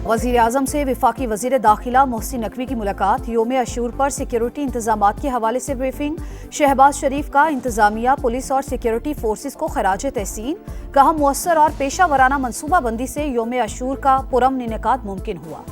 वज़ीर आज़म से वफाकी वज़ीर दाखिला मोहसिन नकवी की मुलाकात। योम अशूर पर सिक्योरिटी इंतजामात के हवाले से ब्रीफिंग। शहबाज शरीफ का इंतजामिया, पुलिस और सिक्योरिटी फोर्सेस को खराज तहसीन। कहा मुअस्सर और पेशा वराना मनसूबाबंदी से योम अशूर का पुरअमन इनेकाद मुमकिन हुआ।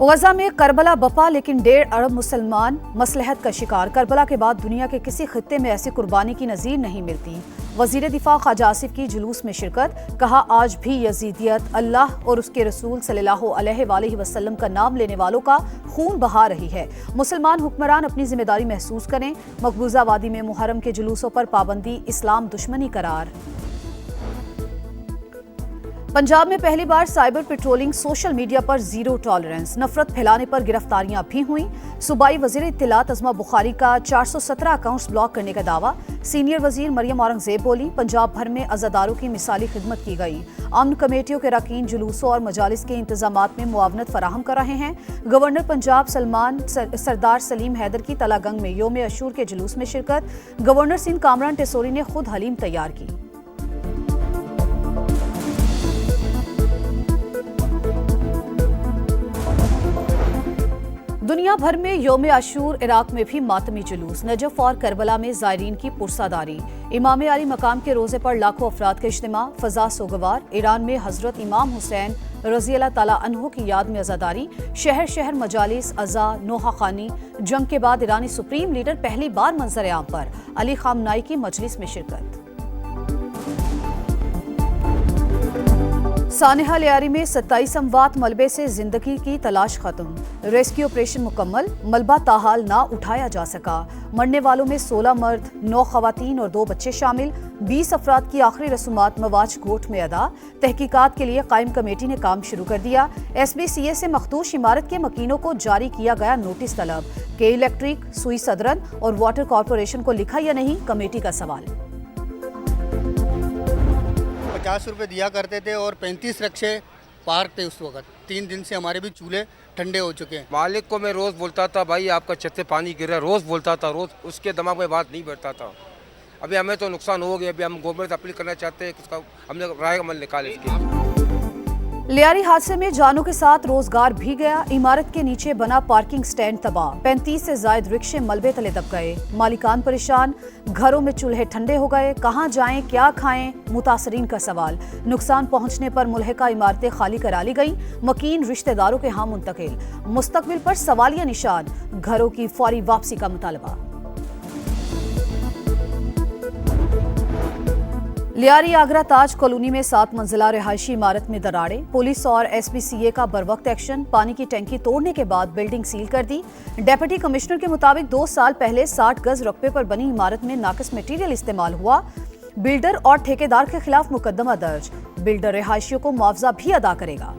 गजा में करबला बपा, लेकिन 1.5 अरब मुसलमान मसलहत का शिकार। करबला के बाद दुनिया के किसी खित्ते में ऐसी कुर्बानी की नज़ीर नहीं मिलती। वज़ीर दिफा ख्वाजा आसिफ की जुलूस में शिरकत। कहा आज भी यजीदियत अल्लाह और उसके रसूल सल्लल्लाहु अलैहि वसल्लम का नाम लेने वालों का खून बहा रही है। मुसलमान हुक्मरान अपनी जिम्मेदारी महसूस करें। मकबूजा वादी में मुहर्रम के जुलूसों पर पाबंदी इस्लाम दुश्मनी करार। पंजाब में पहली बार साइबर पेट्रोलिंग, सोशल मीडिया पर जीरो टॉलरेंस। नफरत फैलाने पर गिरफ्तारियां भी हुई। सूबाई वजीर इत्तलात अज़मा बुखारी का 417 अकाउंट्स ब्लॉक करने का दावा। सीनियर वजीर मरियम औरंगजेब बोली, पंजाब भर में अज़ादारों की मिसाली खिदमत की गई। अमन कमेटियों के अरकान जुलूसों और मजालिस के इंतजामात में मुआवनत फराहम कर रहे हैं। गवर्नर पंजाब सरदार सलीम हैदर की तलागंग में योम अशूर के जुलूस में शिरकत। गवर्नर सिंध कामरान टेसोरी ने खुद हलीम तैयार की। दुनिया भर में योम आशूर, इराक में भी मातमी जुलूस। नजफ और करबला में ज़ायरीन की पुरसादारी। इमाम अली मकाम के रोज़े पर लाखों अफराद का इज्तिमा, फ़ज़ा सोगवार। ईरान में हज़रत इमाम हुसैन रज़ी अल्लाह ताला अन्हु की याद में अज़ादारी। शहर शहर मजालिस, अज़ा, नोहा खानी। जंग के बाद ईरानी सुप्रीम लीडर पहली बार मंजर आम पर। अली खामनाई की मजलिस में शिरकत। सानेहा लियारी में 27 अमवात, मलबे से जिंदगी की तलाश खत्म। रेस्क्यू ऑपरेशन मुकम्मल, मलबा ताहाल ना उठाया जा सका। मरने वालों में 16 मर्द, 9 खवातीन और 2 बच्चे शामिल। 20 अफराद की आखिरी रसूमात मवाज कोर्ट में अदा। तहकीकात के लिए कायम कमेटी ने काम शुरू कर दिया। SBCA से मखदूश इमारत के मकीनों को जारी किया गया नोटिस तलब। के इलेक्ट्रिक, सुई सदरन और वाटर कॉरपोरेशन को लिखा या नहीं, कमेटी का सवाल। 50 रुपये दिया करते थे और 35 रक्शे पार्क थे उस वक्त। 3 दिन से हमारे भी चूल्हे ठंडे हो चुके हैं। मालिक को मैं रोज़ बोलता था, भाई आपका छत से पानी गिर रहा है, रोज़ बोलता था, रोज़ उसके दिमाग में बात नहीं बैठता था। अभी हमें तो नुकसान हो गया। अभी हम गवर्नमेंट से अपील करना चाहते हैं कि उसका हमने राय अमल निकाले इसकी। लियारी हादसे में जानों के साथ रोजगार भी गया। इमारत के नीचे बना पार्किंग स्टैंड तबाह। 35 से जायद रिक्शे मलबे तले दब गए। मालिकान परेशान, घरों में चूल्हे ठंडे हो गए। कहां जाएं, क्या खाएं, मुतासरीन का सवाल। नुकसान पहुंचने पर मुल्हिका इमारतें खाली करा ली गई। मकीन रिश्तेदारों के यहाँ मुंतकिल। मुस्तकबिल पर सवालिया निशान। घरों की फौरी वापसी का मुतालबा। लियारी आगरा ताज कॉलोनी में 7 मंजिला रिहायशी इमारत में दरारें। पुलिस और SBCA का बरवक्त एक्शन। पानी की टंकी तोड़ने के बाद बिल्डिंग सील कर दी। डेप्यूटी कमिश्नर के मुताबिक 2 साल पहले 60 गज रकबे पर बनी इमारत में नाकिस मटीरियल इस्तेमाल हुआ। बिल्डर और ठेकेदार के खिलाफ मुकदमा दर्ज। बिल्डर रिहायशियों को मुआवजा भी अदा करेगा।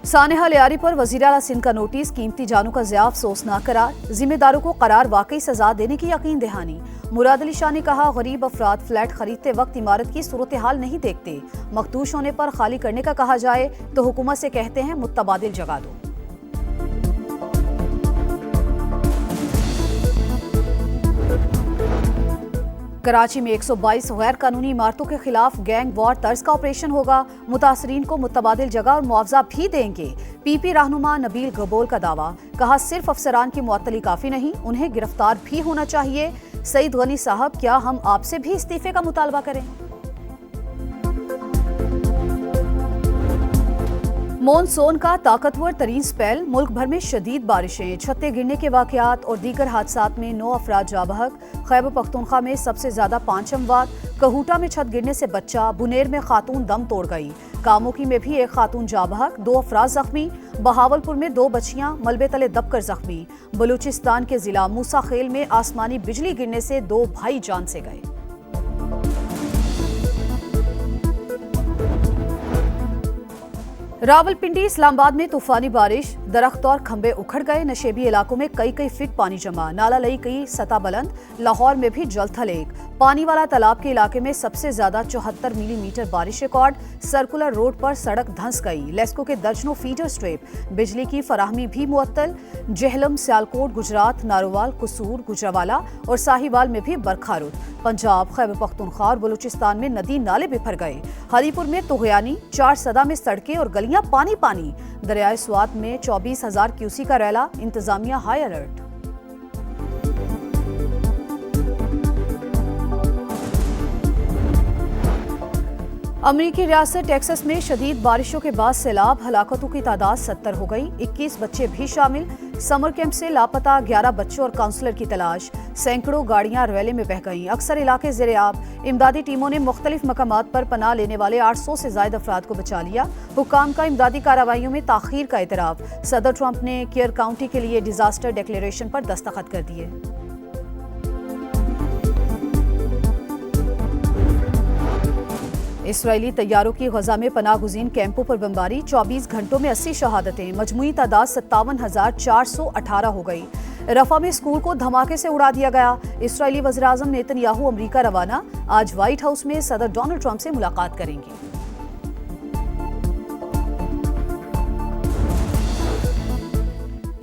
सानेहा लियारी पर वज़ीर आला सिंध का नोटिस। कीमती जानों का ज़िया, अफसोसनाक करार। जिम्मेदारों को करार वाकई सजा देने की यकीन दहानी। मुराद अली शाह ने कहा, गरीब अफराद फ्लैट खरीदते वक्त इमारत की सूरत हाल नहीं देखते। मखदूश होने पर खाली करने का कहा जाए तो हुकूमत से कहते हैं मुतबादिल जगह दो। कराची में 122 गैर कानूनी इमारतों के खिलाफ गैंग वॉर तर्ज का ऑपरेशन होगा। मुतासरीन को मुतबादिल जगह और मुआवजा भी देंगे। PP रहनुमा नबील गबोल का दावा। कहा, सिर्फ अफसरान की मुअत्तली काफी नहीं, उन्हें गिरफ्तार भी होना चाहिए। सईद गनी साहब, क्या हम आपसे भी इस्तीफे का मुतालबा करें? मॉनसून का ताकतवर तरीन स्पेल। मुल्क भर में शदीद बारिशें, छतें गिरने के वाकयात और दीगर हादसात में 9 अफराद जाँ बहक। खैबर पख्तूनख्वा में सबसे ज्यादा 5 अमवात। कहूटा में छत गिरने से बच्चा। बुनेर में खातून दम तोड़ गई। कामोकी में भी एक खातून जाँ बहक, 2 अफराद जख्मी। बहावलपुर में 2 बच्चियां मलबे तले दबकर जख्मी। बलूचिस्तान के जिला मूसा खेल में आसमानी बिजली गिरने से 2 भाई जान से गए। रावलपिंडी इस्लामाबाद में तूफानी बारिश, दरख्त और खंबे उखड़ गए। नशेबी इलाकों में कई फीट पानी जमा, नाला लई कई सतह बुलंद। लाहौर में भी जलथल एक पानी वाला तालाब के इलाके में सबसे ज्यादा 74 मिलीमीटर बारिश रिकॉर्ड। सर्कुलर रोड पर सड़क धंस गई। लेस्को के दर्जनों फीडर स्ट्रिप, बिजली की फराहमी भी मुअत्तल। जेहलम, सियालकोट, गुजरात, नारोवाल, कसूर, गुजरावाला और साहिवाल में भी बरखा रुत। पंजाब, खैबर पख्तूनख्वा और बलूचिस्तान में नदी नाले बिफर गए। हरीपुर में तुगयानी, 4 सदा में सड़कें और गलियां पानी पानी। दरियाए स्वात में 24,000 क्यूसी का रैला। इंतजामिया हाई अलर्ट। अमेरिकी रियासत टेक्सास में शदीद बारिशों के बाद सैलाब, हलाकतों की तादाद 70 हो गई। 21 बच्चे भी शामिल। समर कैंप से लापता 11 बच्चों और काउंसलर की तलाश। सैकड़ों गाड़ियां रैले में बह गईं। अक्सर इलाके ज़ेर-ए-आब। इमदादी टीमों ने मुख्तलिफ मकामात पर पनाह लेने वाले 800 से ज्यादा अफराद को बचा लिया। हुक्काम का इमदादी कार्रवाइयों में ताखीर का एतराफ। सदर ट्रंप ने केयर काउंटी के लिए डिजास्टर डिक्लेरेशन पर दस्तखत कर दिए। इसराइली तैयारों की गजा में पनाह गुज़ीन कैंपों पर बमबारी। 24 घंटों में 80 शहादतें। मजमूई तादाद 57,418 हो गई। रफा में स्कूल को धमाके से उड़ा दिया गया। इसराइली वज़ीर-ए-आज़म नेतन्याहू अमरीका रवाना। आज व्हाइट हाउस में सदर डोनाल्ड ट्रंप से मुलाकात करेंगे।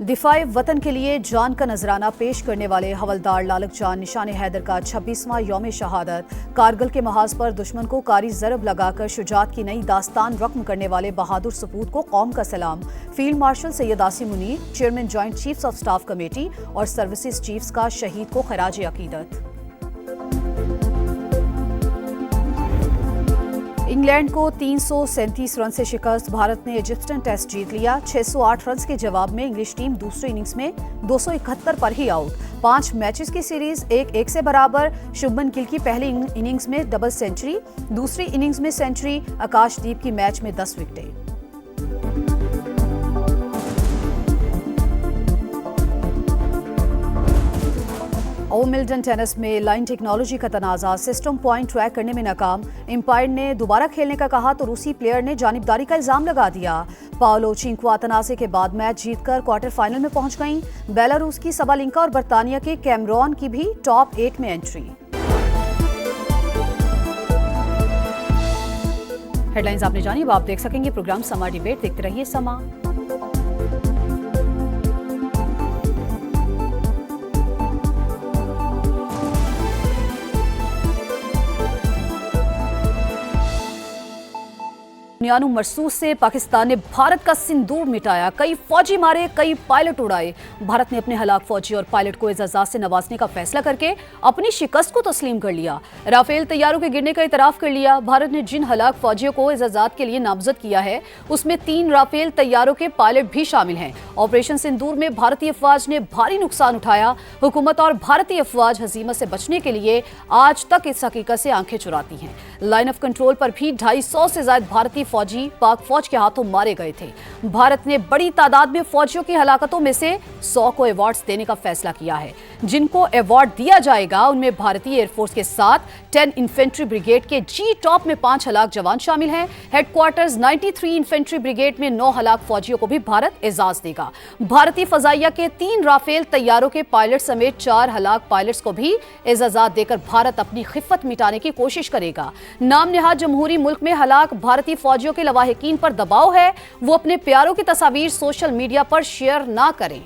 दिफाए वतन के लिए जान का नजराना पेश करने वाले हवलदार लालक जान निशान हैदर का 26वां यौम शहादत। कारगिल के महाज पर दुश्मन को कारी ज़रब लगाकर शुजात की नई दास्तान रकम करने वाले बहादुर सपूत को कौम का सलाम। Field marshal Syed Asim Munir, chairman joint chiefs of staff committee और सर्विसेज चीफ्स का शहीद को खराज अकीदत। इंग्लैंड को 337 रन से शिकस्त। भारत ने इजिप्शियन टेस्ट जीत लिया। 608 रन के जवाब में इंग्लिश टीम दूसरी इनिंग्स में 271 पर ही आउट। 5 मैचेस की सीरीज 1-1 से बराबर। शुभमन गिल की पहली इनिंग्स में डबल सेंचुरी, दूसरी इनिंग्स में सेंचुरी। आकाशदीप की मैच में 10 विकेटें। विंबलडन टेनिस में लाइन टेक्नोलॉजी का तनाज़ा, सिस्टम पॉइंट ट्रैक करने में नाकाम। एम्पायर ने दोबारा खेलने का कहा तो रूसी प्लेयर ने जानिबदारी का इल्जाम लगा दिया। पाओलो चिंक्वा तनाज़े के बाद मैच जीतकर क्वार्टर फाइनल में पहुंच गईं। बेलारूस की सबालिंका और बर्तानिया के कैमरॉन की भी टॉप 8 में एंट्री। हेडलाइंस आपने जानी, अब आप देख सकेंगे प्रोग्राम समा डिबेट। देखते रहिए समा। यानू मरसूस से पाकिस्तान ने भारत का सिंदूर मिटाया। कई फौजी मारे, कई पायलट उड़ाए। भारत ने अपने हलाक फौजी और पायलट को एजाज़ात से नवाजने का फैसला करके अपनी शिकस्त को तस्लीम कर लिया। राफेल तैयारों के गिरने का इतराफ कर लिया। भारत ने जिन हलाक फौजियों को एजाज़ात के लिए नामजद किया है उसमें 3 राफेल तैयारों के पायलट भी शामिल हैं। ऑपरेशन सिंदूर में भारतीय अफवाज ने भारी नुकसान उठाया। हुकूमत और भारतीय अफवाज हजीमत से बचने के लिए आज तक इस हकीकत से आंखें चुराती हैं। लाइन ऑफ कंट्रोल पर भी 250 से ज्यादा भारतीय फौजी पाक फौज के हाथों मारे गए थे। भारत ने बड़ी तादाद में फौजियों की हलाकतों में से 100 को अवार्ड्स देने का फैसला किया है। जिनको अवार्ड दिया जाएगा उनमें भारतीय एयरफोर्स के साथ 10 इन्फेंट्री ब्रिगेड के जी टॉप में 5 हलाक जवान शामिल हैं। हेडक्वार्टर्स 93 इन्फेंट्री ब्रिगेड में 9 हलाक फौजियों को भी भारत एजाज देगा। भारतीय फजाइया के 3 राफेल तैयारों के पायलट समेत 4 हलाक पायलट्स को भी एजाजात देकर भारत अपनी खिफत मिटाने की कोशिश करेगा। नाम निहाद जमहूरी मुल्क में हलाक भारतीय फौजियों के लवाहिकीन पर दबाव है, वो अपने प्यारों की तस्वीर सोशल मीडिया पर शेयर ना करें।